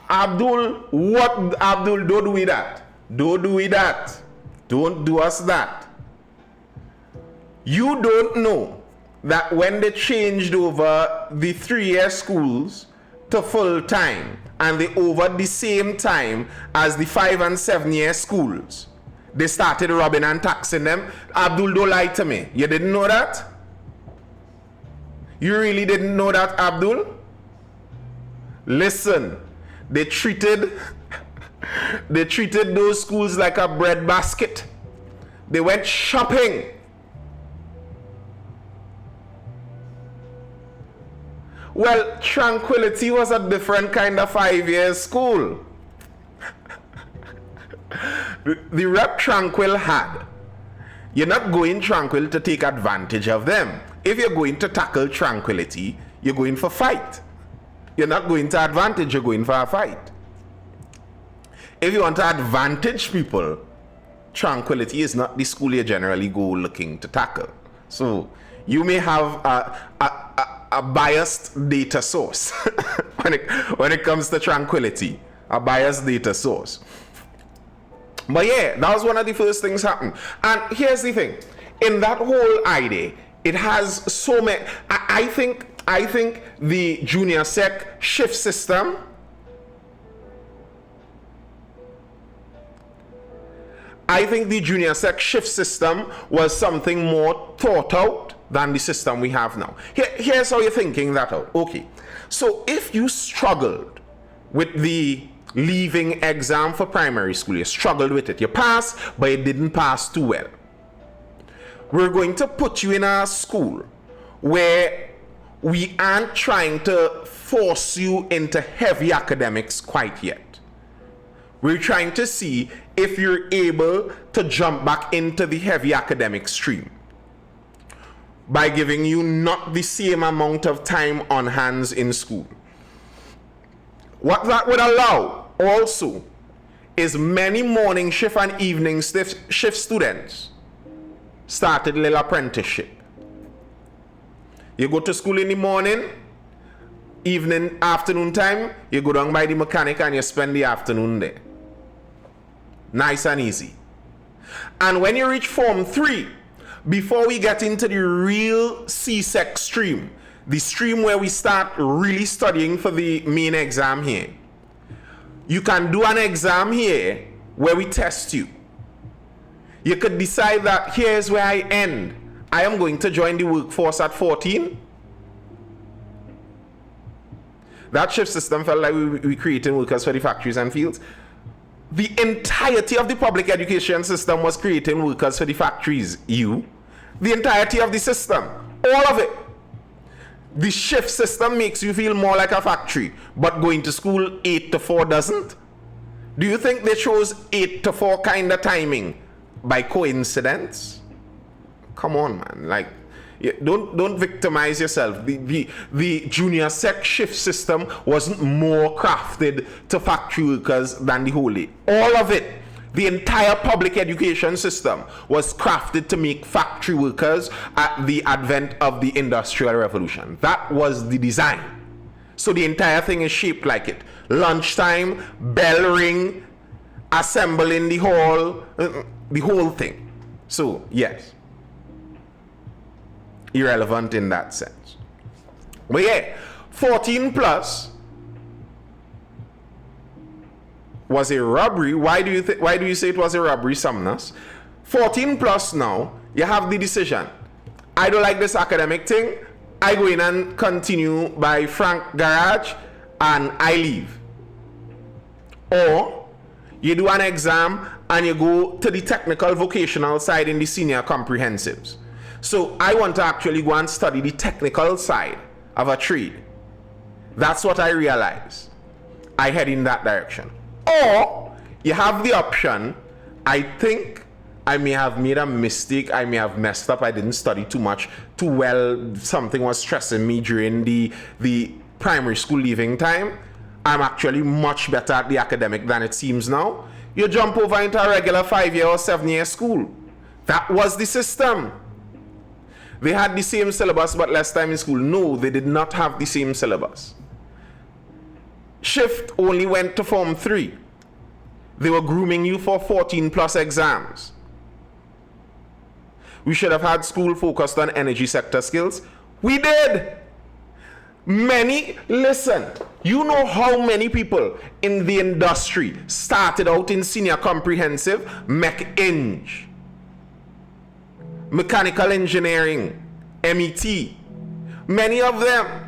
Abdul, Abdul, don't do that. Don't do that. Don't do us that. You don't know that when they changed over the 3-year schools to full time, and they over the same time as the 5 and 7-year schools, they started robbing and taxing them. Abdul, don't lie to me. You didn't know that? You really didn't know that, Abdul? Listen, they treated those schools like a bread basket. They went shopping. Well, Tranquility was a different kind of 5-year school. The rep Tranquil had. You're not going Tranquil to take advantage of them. If you're going to tackle Tranquility, you're going for fight. You're not going to advantage, you're going for a fight. If you want to advantage people, Tranquility is not the school you generally go looking to tackle. So you may have a biased data source when it comes to Tranquility, a biased data source. But yeah, that was one of the first things happened. And here's the thing. In that whole idea, it has so many... I think the junior sec shift system was something more thought out than the system we have now. Here's how you're thinking that out. Okay. So if you struggled with the leaving exam for primary school, you struggled with it, you passed, but it didn't pass too well, we're going to put you in a school where we aren't trying to force you into heavy academics quite yet. We're trying to see if you're able to jump back into the heavy academic stream by giving you not the same amount of time on hands in school. What that would allow also is many morning shift and evening shift students started little apprenticeship. You go to school in the morning, evening, afternoon time, you go down by the mechanic and you spend the afternoon there. Nice and easy. And when you reach Form 3, before we get into the real CSEC stream, the stream where we start really studying for the main exam here, you can do an exam here where we test you. You could decide that here's where I end. I am going to join the workforce at 14. That shift system felt like we creating workers for the factories and fields. The entirety of the public education system was creating workers for the factories. The entirety of the system, all of it. The shift system makes you feel more like a factory, but going to school 8 to 4 doesn't. Do you think they chose 8 to 4 kind of timing by coincidence? Come on, man. Like, don't victimize yourself. The junior sec shift system wasn't more crafted to factory workers than the whole. All of it. The entire public education system was crafted to make factory workers at the advent of the Industrial Revolution. That was the design. So the entire thing is shaped like it. Lunchtime, bell ring, assemble in the hall, the whole thing. So, yes. Irrelevant in that sense. But yeah, 14 plus was a robbery. Why do you say it was a robbery, Sumnus? 14 plus now, you have the decision. I don't like this academic thing. I go in and continue by Frank Garage and I leave. Or you do an exam and you go to the technical vocational side in the senior comprehensives. So I want to actually go and study the technical side of a trade. That's what I realize. I head in that direction. Or you have the option, I think I may have made a mistake, I may have messed up, I didn't study too well, something was stressing me during the primary school leaving time. I'm actually much better at the academic than it seems now. You jump over into a regular 5-year or 7-year school. That was the system. They had the same syllabus but less time in school. No, they did not have the same syllabus. Shift only went to Form 3. They were grooming you for 14 plus exams. We should have had school focused on energy sector skills. We did. Listen, you know how many people in the industry started out in senior comprehensive, Mech-Eng, mechanical engineering, MET, many of them.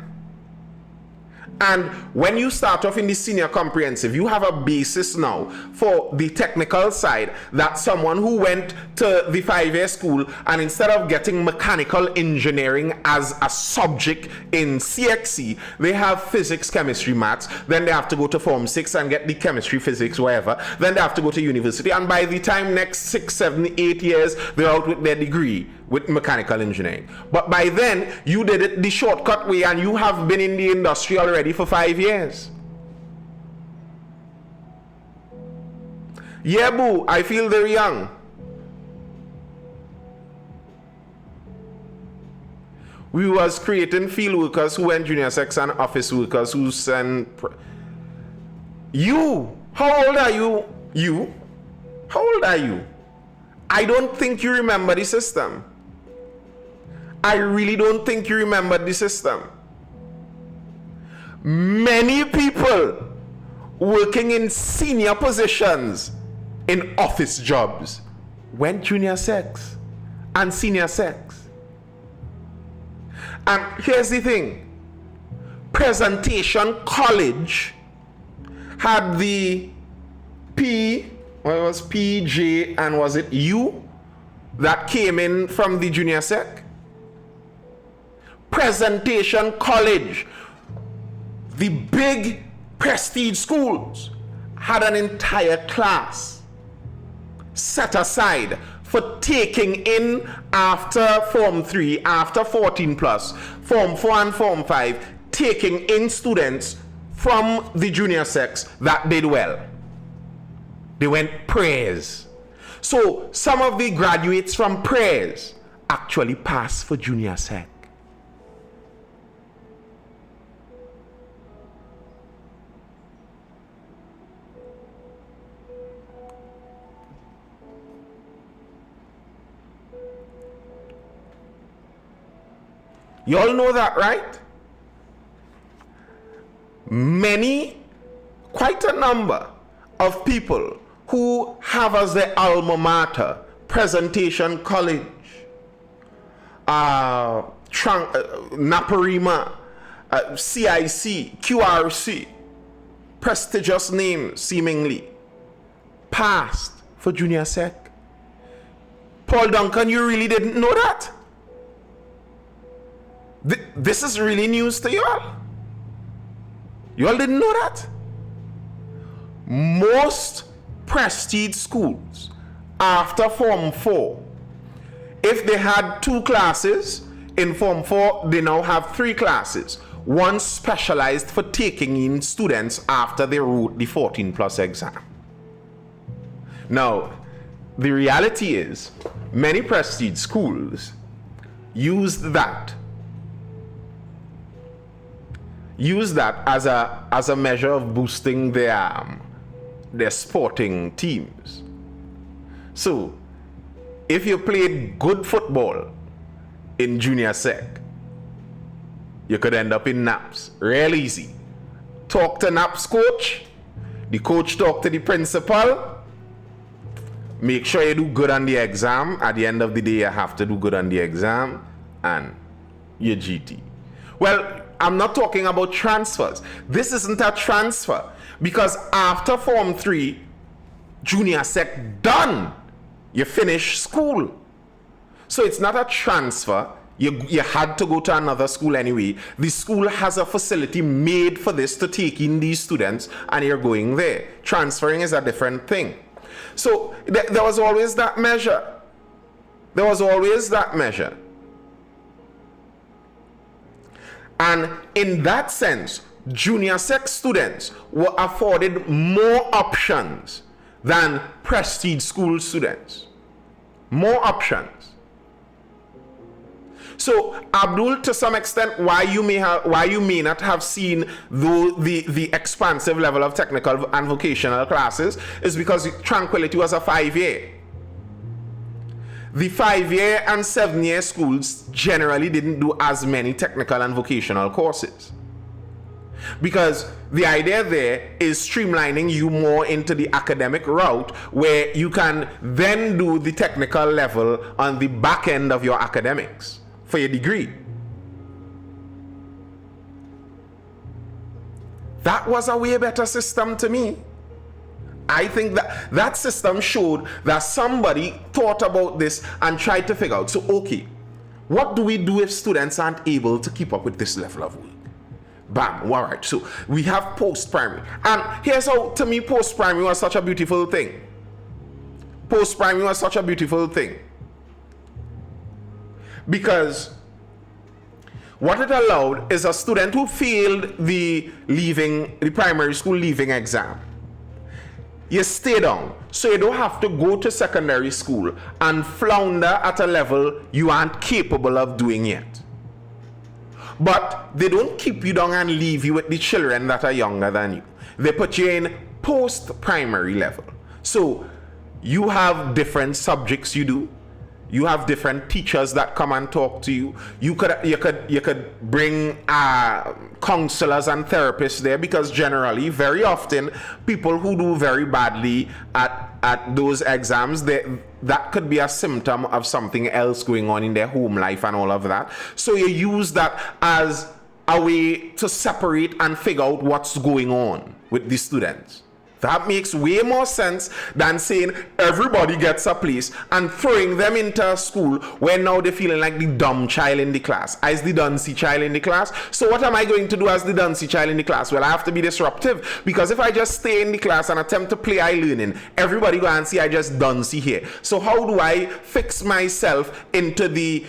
And when you start off in the senior comprehensive, you have a basis now for the technical side that someone who went to the 5-year school and instead of getting mechanical engineering as a subject in CXC, they have physics, chemistry, maths. Then they have to go to Form 6 and get the chemistry, physics, whatever. Then they have to go to university. And by the time next 6, 7, 8 years, they're out with their degree with mechanical engineering. But by then, you did it the shortcut way and you have been in the industry already for 5 years. Yeah, boo, I feel very young. We was creating field workers who went junior sex and office workers who send... You! How old are you? You? How old are you? I don't think you remember the system. I really don't think you remember the system. Many people working in senior positions in office jobs went junior sex and senior sex. And here's the thing. Presentation College had the PJ and was it U that came in from the junior sec? Presentation College, the big prestige schools, had an entire class set aside for taking in after Form 3, after 14 plus, Form 4 and Form 5, taking in students from the junior sex that did well. They went prayers. So some of the graduates from prayers actually passed for junior sec. You all know that, right? Quite a number of people who have as their alma mater Presentation College, Naparima, CIC, QRC, prestigious names seemingly, passed for junior sec. Paul Duncan, you really didn't know that? This is really news to you all. You all didn't know that? Most prestige schools after Form 4, if they had 2 classes, in Form 4 they now have 3 classes. One specialized for taking in students after they wrote the 14 plus exam. Now, the reality is many prestige schools used that as a measure of boosting their sporting teams. So if you played good football in junior sec, you could end up in NAPS real easy. Talk to NAPS coach, the coach talk to the principal, make sure you do good on the exam. At the end of the day, you have to do good on the exam and your GT. Well, I'm not talking about transfers. This isn't a transfer, because after Form 3, junior sec done, you finish school. So it's not a transfer. You had to go to another school anyway. The school has a facility made for this to take in these students, and you're going there. Transferring is a different thing. So there was always that measure. There was always that measure. And in that sense, junior sec students were afforded more options than prestige school students. More options. So, Abdul, to some extent, why you may not have seen the expansive level of technical and vocational classes is because Tranquility was a 5-year. The 5-year and 7-year schools generally didn't do as many technical and vocational courses, because the idea there is streamlining you more into the academic route, where you can then do the technical level on the back end of your academics for your degree. That was a way better system to me. I think that system showed that somebody thought about this and tried to figure out, so okay, what do we do if students aren't able to keep up with this level of work? Bam, all right, so we have post-primary. And here's how, to me, post-primary was such a beautiful thing. Post-primary was such a beautiful thing, because what it allowed is a student who failed the primary school leaving exam, you stay down, so you don't have to go to secondary school and flounder at a level you aren't capable of doing yet. But they don't keep you down and leave you with the children that are younger than you. They put you in post-primary level. So you have different subjects you do. You have different teachers that come and talk to you. You could bring counselors and therapists there, because generally, very often, people who do very badly at those exams, that could be a symptom of something else going on in their home life and all of that. So you use that as a way to separate and figure out what's going on with the students. That makes way more sense than saying everybody gets a place and throwing them into a school where now they're feeling like the dumb child in the class. As the duncy child in the class. So what am I going to do as the duncy child in the class? Well, I have to be disruptive, because if I just stay in the class and attempt to play learning, everybody go and see I just duncy here. So how do I fix myself into the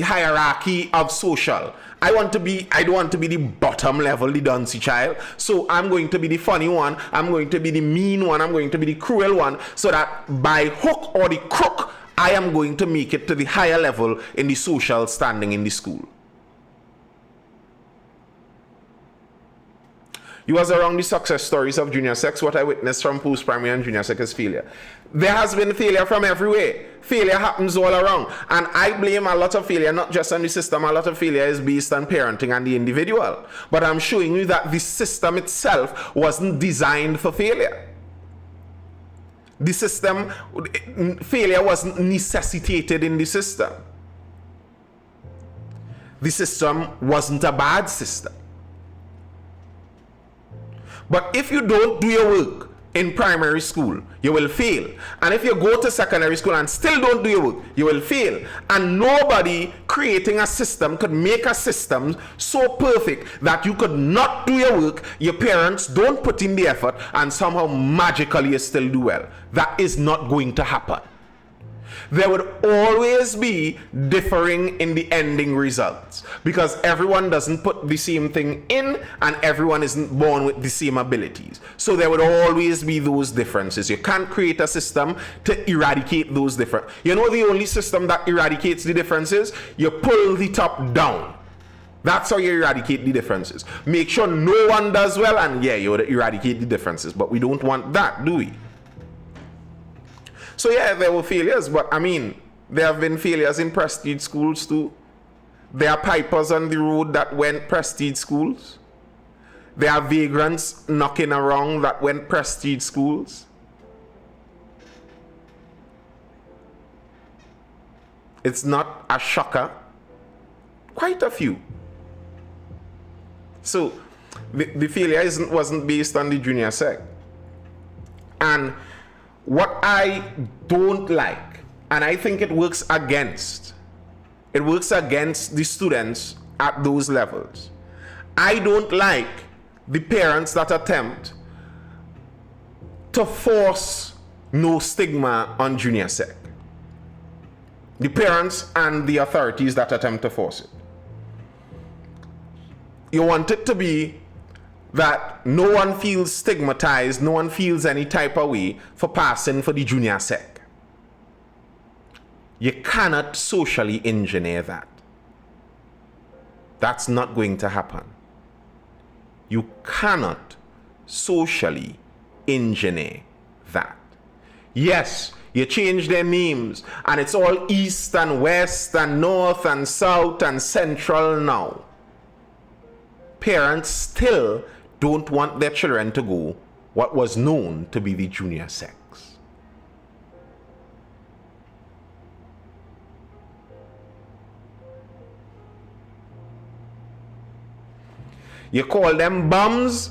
hierarchy of social? I don't want to be the bottom level, the duncy child. So I'm going to be the funny one. I'm going to be the mean one. I'm going to be the cruel one. So that by hook or the crook, I am going to make it to the higher level in the social standing in the school. You was around the success stories of junior sex. What I witnessed from post-primary and junior sex is failure. There has been failure from everywhere. Failure happens all around. And I blame a lot of failure, not just on the system. A lot of failure is based on parenting and the individual. But I'm showing you that the system itself wasn't designed for failure. The system, failure wasn't necessitated in the system. The system wasn't a bad system. But if you don't do your work in primary school, you will fail. And if you go to secondary school and still don't do your work, you will fail. And nobody creating a system could make a system so perfect that you could not do your work, your parents don't put in the effort, and somehow magically you still do well. That is not going to happen. There would always be differing in the ending results, because everyone doesn't put the same thing in and everyone isn't born with the same abilities. So there would always be those differences. You can't create a system to eradicate those differences. You know the only system that eradicates the differences? You pull the top down. That's how you eradicate the differences. Make sure no one does well, and yeah, you would eradicate the differences. But we don't want that, do we? So yeah, there were failures, but I mean, there have been failures in prestige schools too. There are pipers on the road that went prestige schools. There are vagrants knocking around that went prestige schools. It's not a shocker. Quite a few. So the failure wasn't based on the junior sec. And what I don't like, and I think it works against the students at those levels. I don't like the parents that attempt to force no stigma on junior sec. The parents and the authorities that attempt to force it. You want it to be that no one feels stigmatized, no one feels any type of way for passing for the junior sec. You cannot socially engineer that. That's not going to happen. You cannot socially engineer that. Yes, you change their names and it's all east and west and north and south and central now. Parents still don't want their children to go what was known to be the junior sex. You call them bums,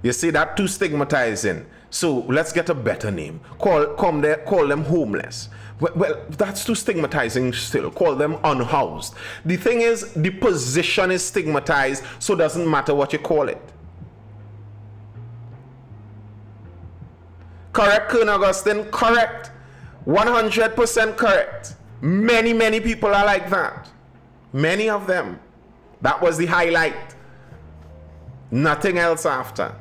you say that too stigmatizing. So let's get a better name. Call them homeless. Well, that's too stigmatizing still. Call them unhoused. The thing is, the position is stigmatized, so it doesn't matter what you call it. Correct, Colonel Augustine? Correct. 100% correct. Many people are like that. Many of them. That was the highlight. Nothing else after.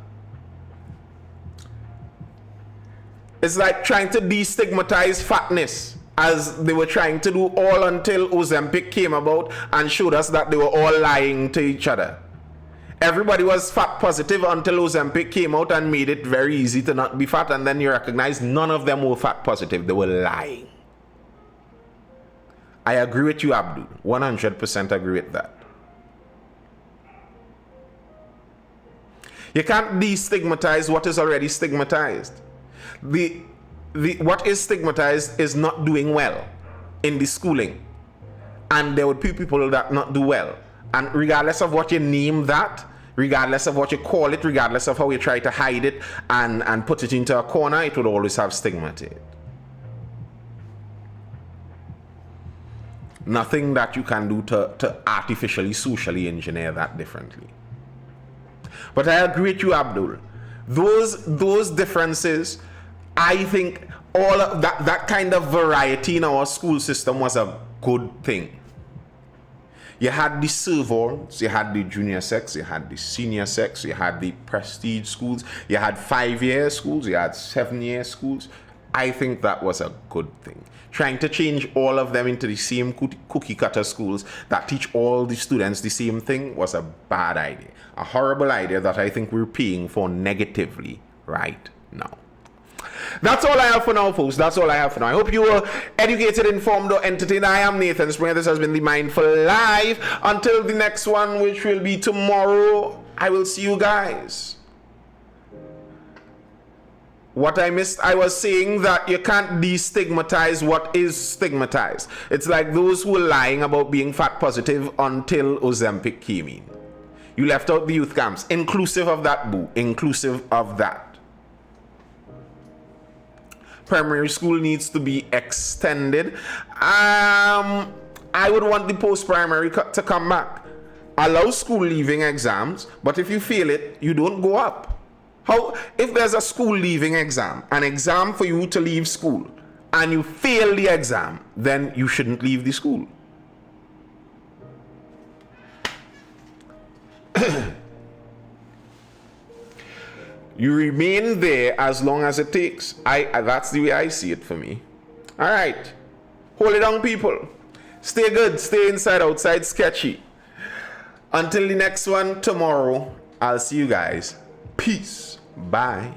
It's like trying to destigmatize fatness, as they were trying to do all until Ozempic came about and showed us that they were all lying to each other. Everybody was fat positive until Ozempic came out and made it very easy to not be fat, and then you recognize none of them were fat positive. They were lying. I agree with you, Abdul. 100% agree with that. You can't destigmatize what is already stigmatized. What is stigmatized is not doing well in the schooling, and there would be people that not do well, and regardless of what you name that, Regardless of what you call it, regardless of how you try to hide it and put it into a corner, it would always have stigma to it. Nothing that you can do to artificially, socially engineer that differently. But I agree with you, Abdul. Those differences, I think all of that kind of variety in our school system was a good thing. You had the servants, you had the junior sex, you had the senior sex, you had the prestige schools, you had 5-year schools, you had 7-year schools. I think that was a good thing. Trying to change all of them into the same cookie cutter schools that teach all the students the same thing was a bad idea. A horrible idea that I think we're paying for negatively right now. That's all I have for now, folks. That's all I have for now. I hope you were educated, informed, or entertained. I am Nathan Springer. This has been the Mindful Live. Until the next one, which will be tomorrow, I will see you guys. What I missed, I was saying that you can't destigmatize what is stigmatized. It's like those who were lying about being fat positive until Ozempic came in. You left out the youth camps, inclusive of that, boo, inclusive of that. Primary school needs to be extended. I would want the post-primary to come back. Allow school leaving exams, but if you fail it, you don't go up. How if there's a school leaving exam, an exam for you to leave school, and you fail the exam, then you shouldn't leave the school. You remain there as long as it takes. That's the way I see it for me. All right. Hold it down, people. Stay good. Stay inside, outside sketchy. Until the next one tomorrow, I'll see you guys. Peace. Bye.